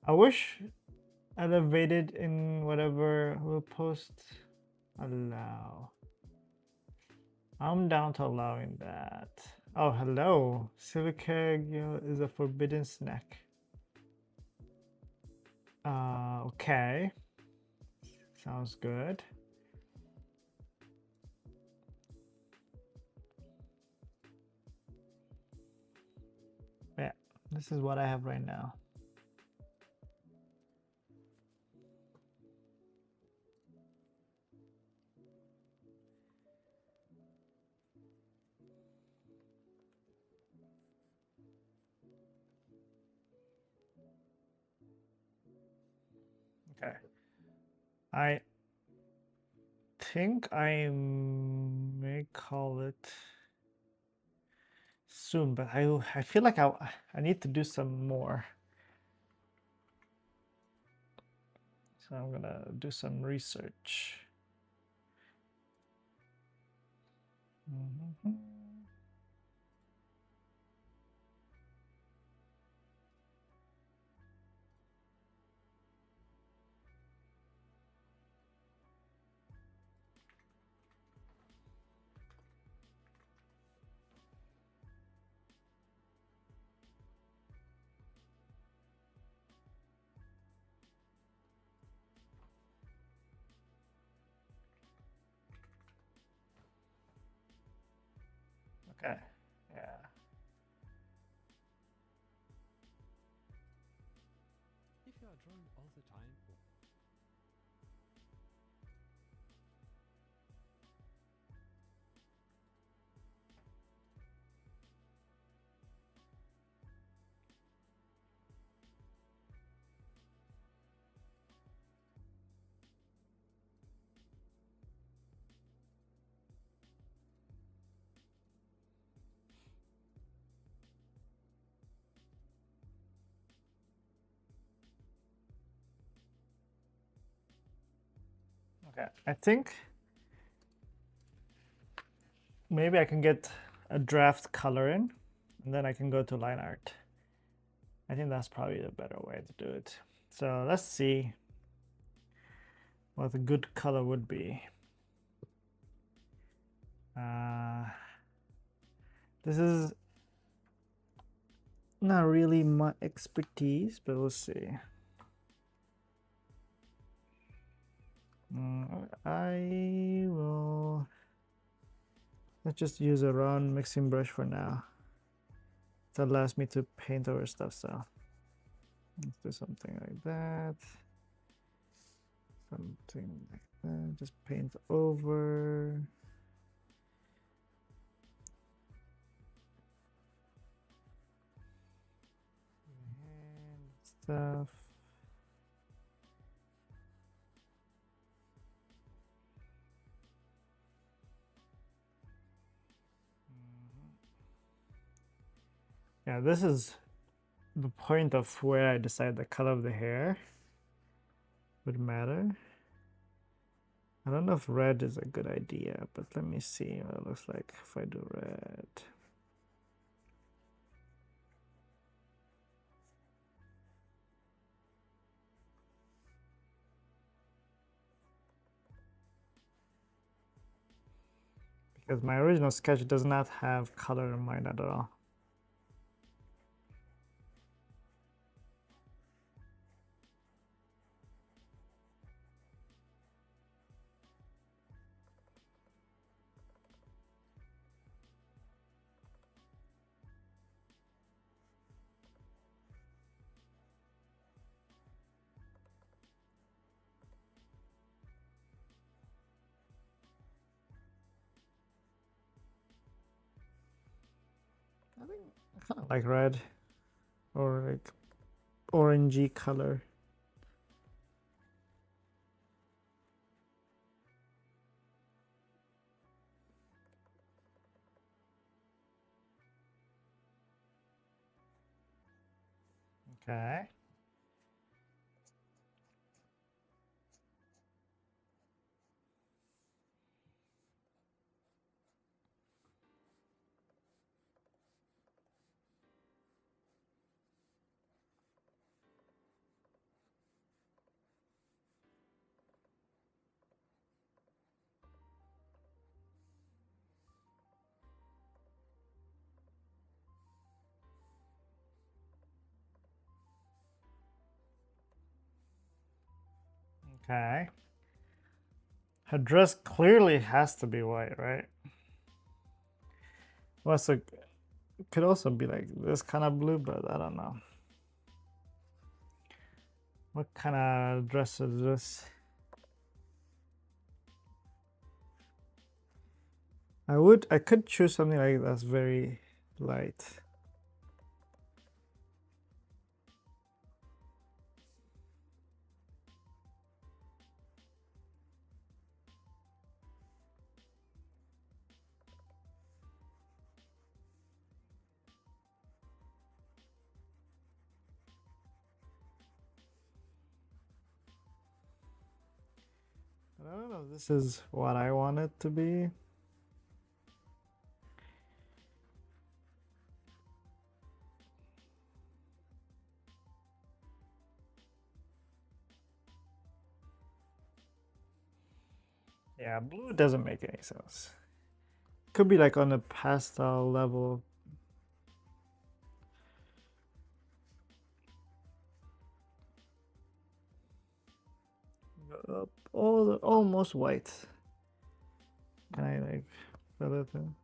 I wish elevated in whatever will post. Allow. I'm down to allowing that. Oh, hello. Silica is a forbidden snack. Okay. Sounds good. Yeah, this is what I have right now. Okay. I think I may call it soon, but I feel like I need to do some more. So I'm gonna do some research. Okay, yeah. If you are drawing all the time, Okay, I think maybe I can get a draft color in, and then I can go to line art. I think that's probably the better way to do it. So let's see what a good color would be. This is not really my expertise, but we'll see. I will, let's just use a round mixing brush for now. It allows me to paint over stuff, so let's do something like that. Something like that, just paint over. And stuff. Yeah, this is the point of where I decide the color of the hair would matter. I don't know if red is a good idea, but let me see what it looks like if I do red. Because my original sketch does not have color in mind at all. I think I kind of like red or like orangey color. Okay. Okay. Her dress clearly has to be white, right? Well, so it could also be like this kind of blue, but I don't know. What kind of dress is this? I could choose something like that's very light. But I don't know if this is what I want it to be. Yeah, blue doesn't make any sense. Could be like on a pastel level. Almost white. Can I like fill it in?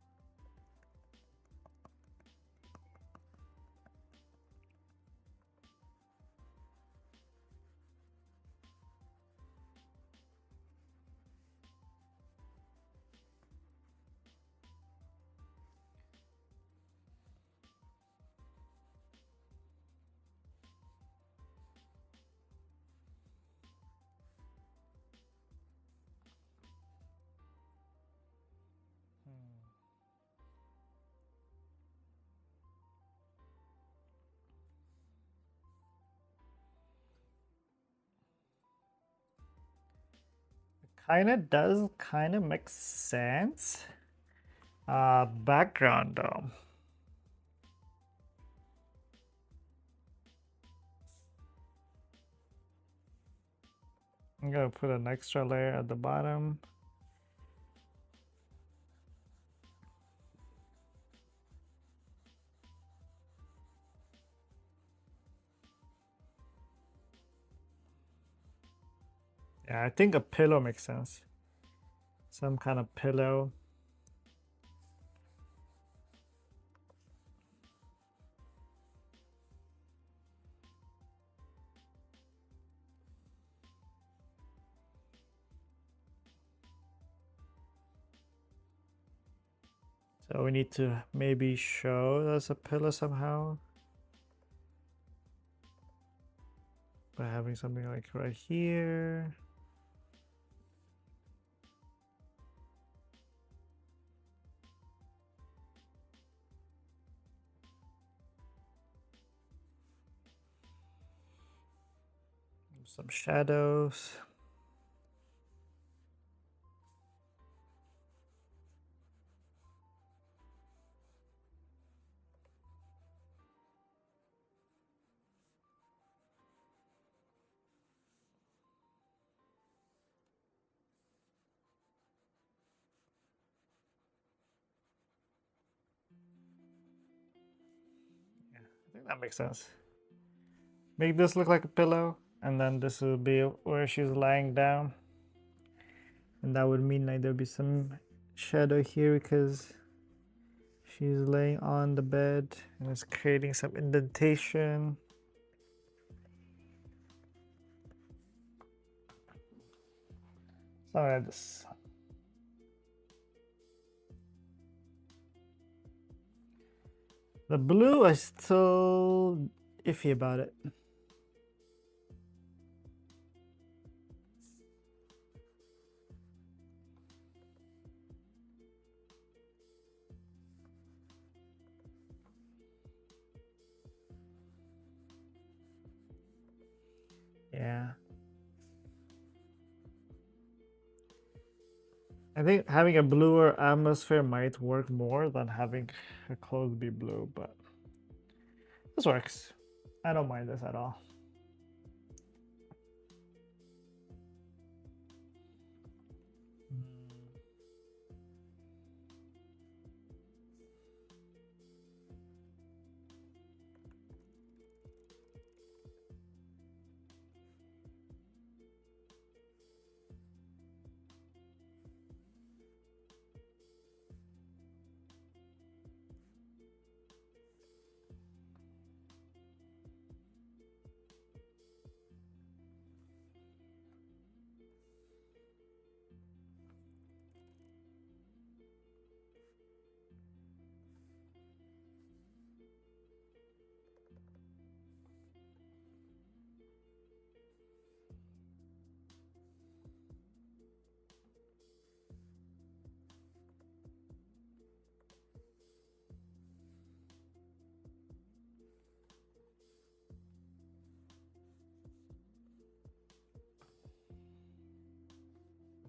kinda does kinda make sense. Background though. I'm gonna put an extra layer at the bottom. Yeah, I think a pillow makes sense. Some kind of pillow. So we need to maybe show there's a pillow somehow by having something like right here. Some shadows. Yeah, I think that makes sense. Make this look like a pillow, and then this will be where she's lying down. And that would mean like there'll be some shadow here because she's laying on the bed and it's creating some indentation. Something like this. The blue, I still iffy about it. Yeah. I think having a bluer atmosphere might work more than having her clothes be blue, but this works. I don't mind this at all.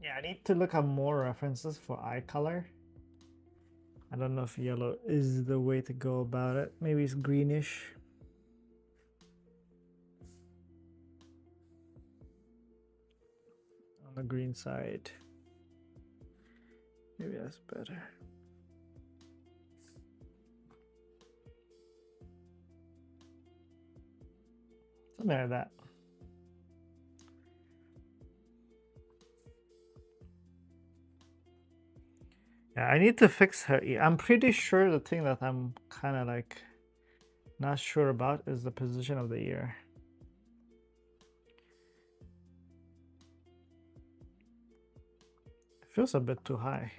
Yeah, I need to look at more references for eye color. I don't know if yellow is the way to go about it. Maybe it's greenish. On the green side. Maybe that's better. Something like that. Yeah, I need to fix her ear. I'm pretty sure the thing that I'm kind of like not sure about is the position of the ear. It feels a bit too high.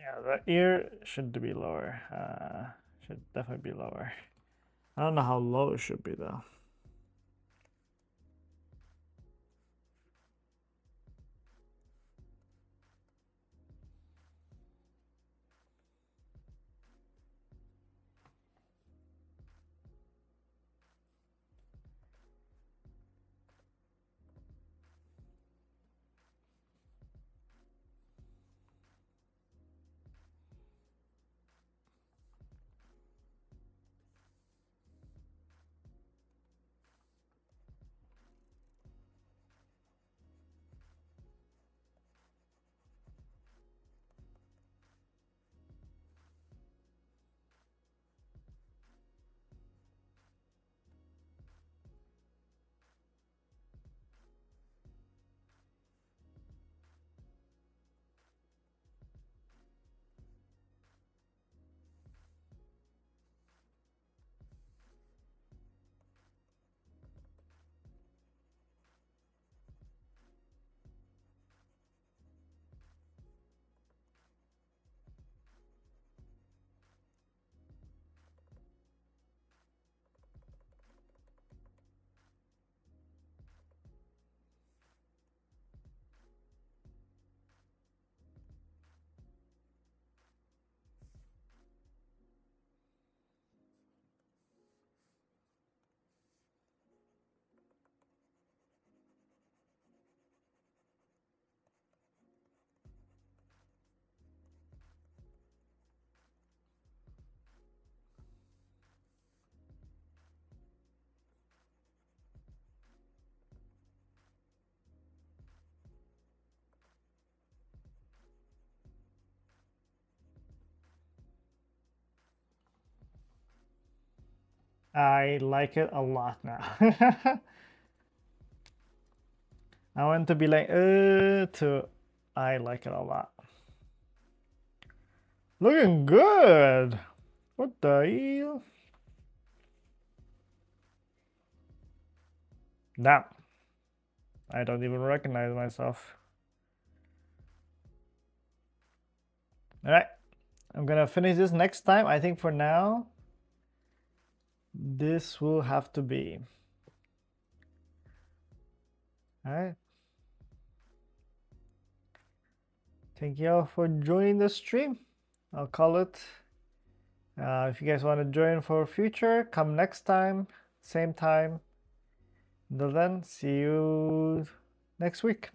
Yeah, the ear should be lower. Should definitely be lower. I don't know how low it should be though. I like it a lot now. I want to be like, to I like it a lot. Looking good. What the hell? Damn. I don't even recognize myself. All right. I'm gonna finish this next time. I think for now, this will have to be. All right. Thank you all for joining the stream. I'll call it. If you guys want to join for future, come next time, same time. Until then, see you next week.